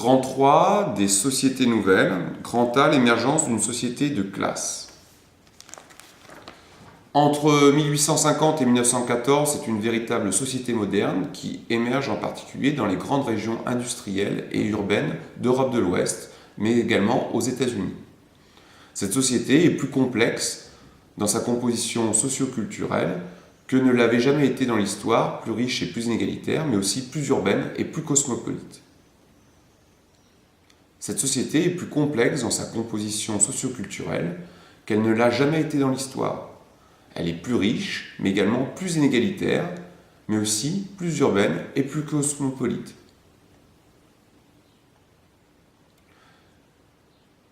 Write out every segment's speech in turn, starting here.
Grand 3, des sociétés nouvelles. Grand A, l'émergence d'une société de classe. Entre 1850 et 1914, c'est une véritable société moderne qui émerge en particulier dans les grandes régions industrielles et urbaines d'Europe de l'Ouest, mais également aux États-Unis. Cette société est plus complexe dans sa composition socio-culturelle que ne l'avait jamais été dans l'histoire, plus riche et plus inégalitaire, mais aussi plus urbaine et plus cosmopolite. Cette société est plus complexe dans sa composition socio-culturelle qu'elle ne l'a jamais été dans l'histoire. Elle est plus riche, mais également plus inégalitaire, mais aussi plus urbaine et plus cosmopolite.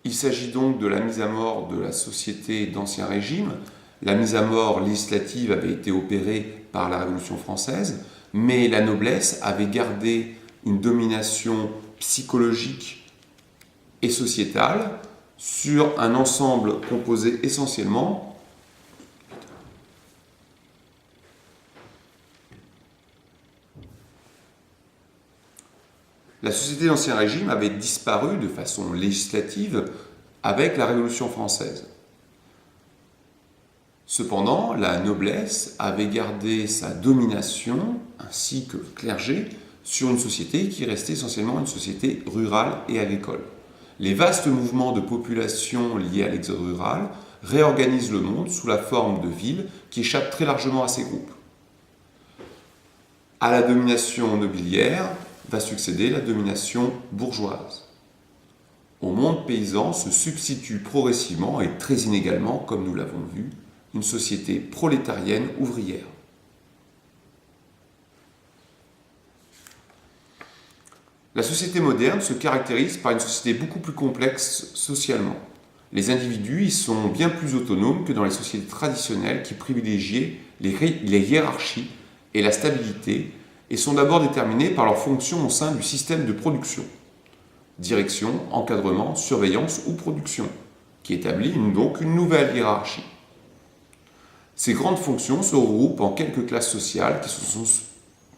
Il s'agit donc de la mise à mort de la société d'Ancien Régime. La mise à mort législative avait été opérée par la Révolution française, mais la noblesse avait gardé une domination psychologique et sociétale sur un ensemble composé essentiellement La société d'Ancien Régime avait disparu de façon législative avec la Révolution française. Cependant, la noblesse avait gardé sa domination, ainsi que le clergé, sur une société qui restait essentiellement une société rurale et agricole. Les vastes mouvements de population liés à l'exode rural réorganisent le monde sous la forme de villes qui échappent très largement à ces groupes. À la domination nobiliaire va succéder la domination bourgeoise. Au monde paysan se substitue progressivement et très inégalement, comme nous l'avons vu, une société prolétarienne ouvrière. La société moderne se caractérise par une société beaucoup plus complexe socialement. Les individus y sont bien plus autonomes que dans les sociétés traditionnelles qui privilégiaient les hiérarchies et la stabilité et sont d'abord déterminés par leur fonction au sein du système de production. Direction, encadrement, surveillance ou production, qui établit donc une nouvelle hiérarchie. Ces grandes fonctions se regroupent en quelques classes sociales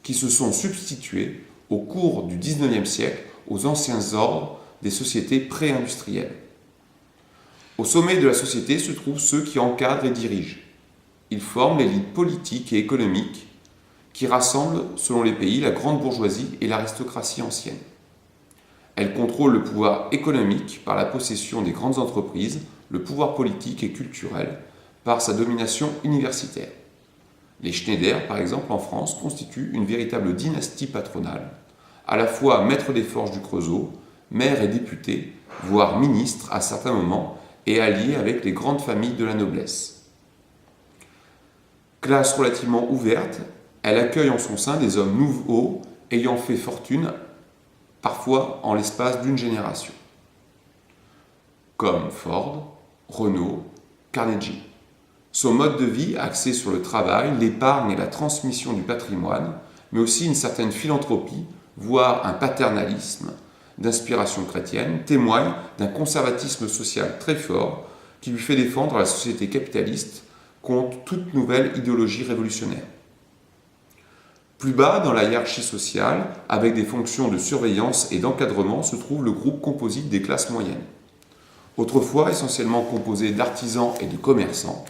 qui se sont substituées au cours du XIXe siècle aux anciens ordres des sociétés pré-industrielles. Au sommet de la société se trouvent ceux qui encadrent et dirigent. Ils forment l'élite politique et économique qui rassemble, selon les pays, la grande bourgeoisie et l'aristocratie ancienne. Elle contrôle le pouvoir économique par la possession des grandes entreprises, le pouvoir politique et culturel par sa domination universitaire. Les Schneider, par exemple, en France, constituent une véritable dynastie patronale, à la fois maître des forges du Creusot, maire et député, voire ministre à certains moments, et allié avec les grandes familles de la noblesse. Classe relativement ouverte, elle accueille en son sein des hommes nouveaux ayant fait fortune, parfois en l'espace d'une génération, comme Ford, Renault, Carnegie. Son mode de vie axé sur le travail, l'épargne et la transmission du patrimoine, mais aussi une certaine philanthropie, voire un paternalisme d'inspiration chrétienne, témoigne d'un conservatisme social très fort qui lui fait défendre la société capitaliste contre toute nouvelle idéologie révolutionnaire. Plus bas dans la hiérarchie sociale, avec des fonctions de surveillance et d'encadrement, se trouve le groupe composite des classes moyennes. Autrefois essentiellement composé d'artisans et de commerçants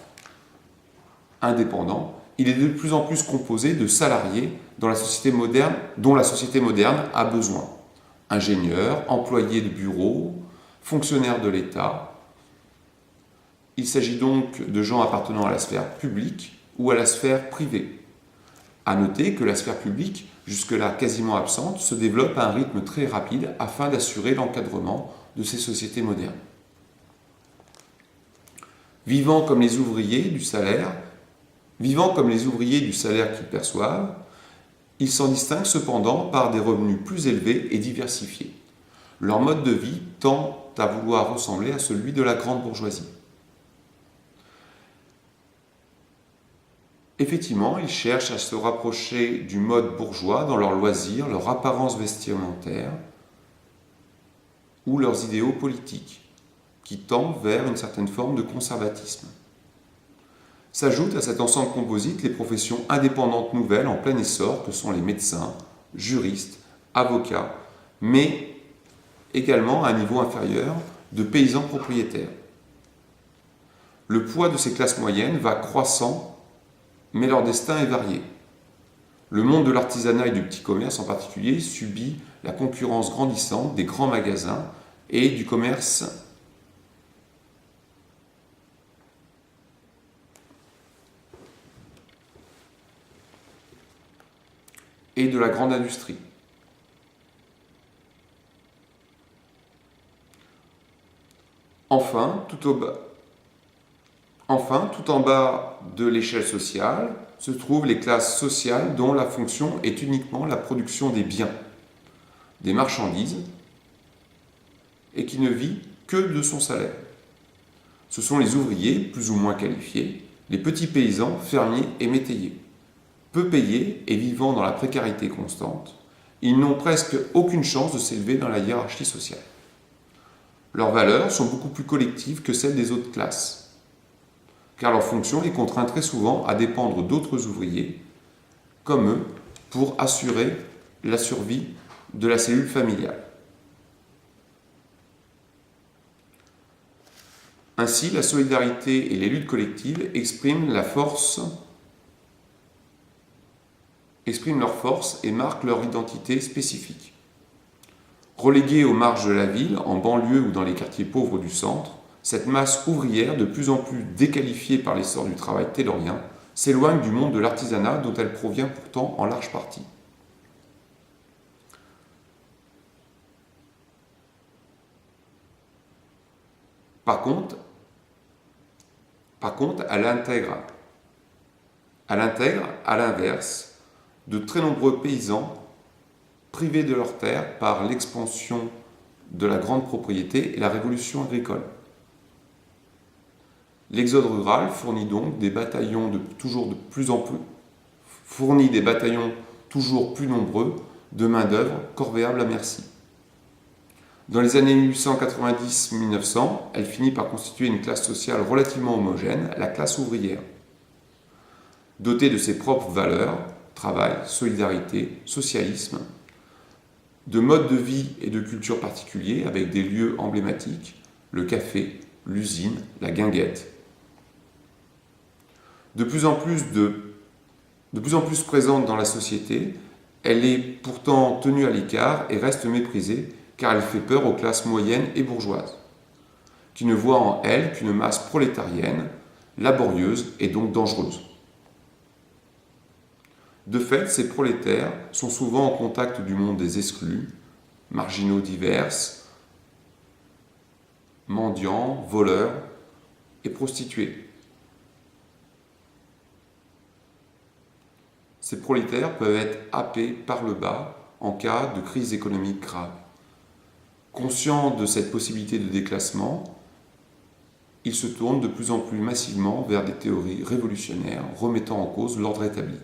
indépendants, il est de plus en plus composé de salariés dont la société moderne a besoin. Ingénieurs, employés de bureaux, fonctionnaires de l'État. Il s'agit donc de gens appartenant à la sphère publique ou à la sphère privée. À noter que la sphère publique, jusque-là quasiment absente, se développe à un rythme très rapide afin d'assurer l'encadrement de ces sociétés modernes. Vivant comme les ouvriers du salaire qu'ils perçoivent, ils s'en distinguent cependant par des revenus plus élevés et diversifiés. Leur mode de vie tend à vouloir ressembler à celui de la grande bourgeoisie. Effectivement, ils cherchent à se rapprocher du mode bourgeois dans leurs loisirs, leur apparence vestimentaire ou leurs idéaux politiques, qui tendent vers une certaine forme de conservatisme. S'ajoutent à cet ensemble composite les professions indépendantes nouvelles en plein essor que sont les médecins, juristes, avocats, mais également à un niveau inférieur de paysans propriétaires. Le poids de ces classes moyennes va croissant, mais leur destin est varié. Le monde de l'artisanat et du petit commerce en particulier subit la concurrence grandissante des grands magasins et du commerce et de la grande industrie. Enfin, tout en bas de l'échelle sociale se trouvent les classes sociales dont la fonction est uniquement la production des biens, des marchandises, et qui ne vit que de son salaire. Ce sont les ouvriers, plus ou moins qualifiés, les petits paysans, fermiers et métayers. Peu payés et vivant dans la précarité constante, ils n'ont presque aucune chance de s'élever dans la hiérarchie sociale. Leurs valeurs sont beaucoup plus collectives que celles des autres classes, car leur fonction les contraint très souvent à dépendre d'autres ouvriers, comme eux, pour assurer la survie de la cellule familiale. Ainsi, la solidarité et les luttes collectives expriment leur force et marquent leur identité spécifique. Reléguée aux marges de la ville, en banlieue ou dans les quartiers pauvres du centre, cette masse ouvrière, de plus en plus déqualifiée par l'essor du travail taylorien, s'éloigne du monde de l'artisanat dont elle provient pourtant en large partie. Par contre, elle intègre, à l'inverse, de très nombreux paysans privés de leurs terres par l'expansion de la grande propriété et la révolution agricole. L'exode rural fournit donc des bataillons toujours plus nombreux de main-d'œuvre corvéable à merci. Dans les années 1890-1900, elle finit par constituer une classe sociale relativement homogène, la classe ouvrière. Dotée de ses propres valeurs, travail, solidarité, socialisme, de modes de vie et de culture particuliers avec des lieux emblématiques, le café, l'usine, la guinguette. De plus en plus présente dans la société, elle est pourtant tenue à l'écart et reste méprisée car elle fait peur aux classes moyennes et bourgeoises, qui ne voient en elle qu'une masse prolétarienne, laborieuse et donc dangereuse. De fait, ces prolétaires sont souvent en contact du monde des exclus, marginaux divers, mendiants, voleurs et prostituées. Ces prolétaires peuvent être happés par le bas en cas de crise économique grave. Conscients de cette possibilité de déclassement, ils se tournent de plus en plus massivement vers des théories révolutionnaires remettant en cause l'ordre établi.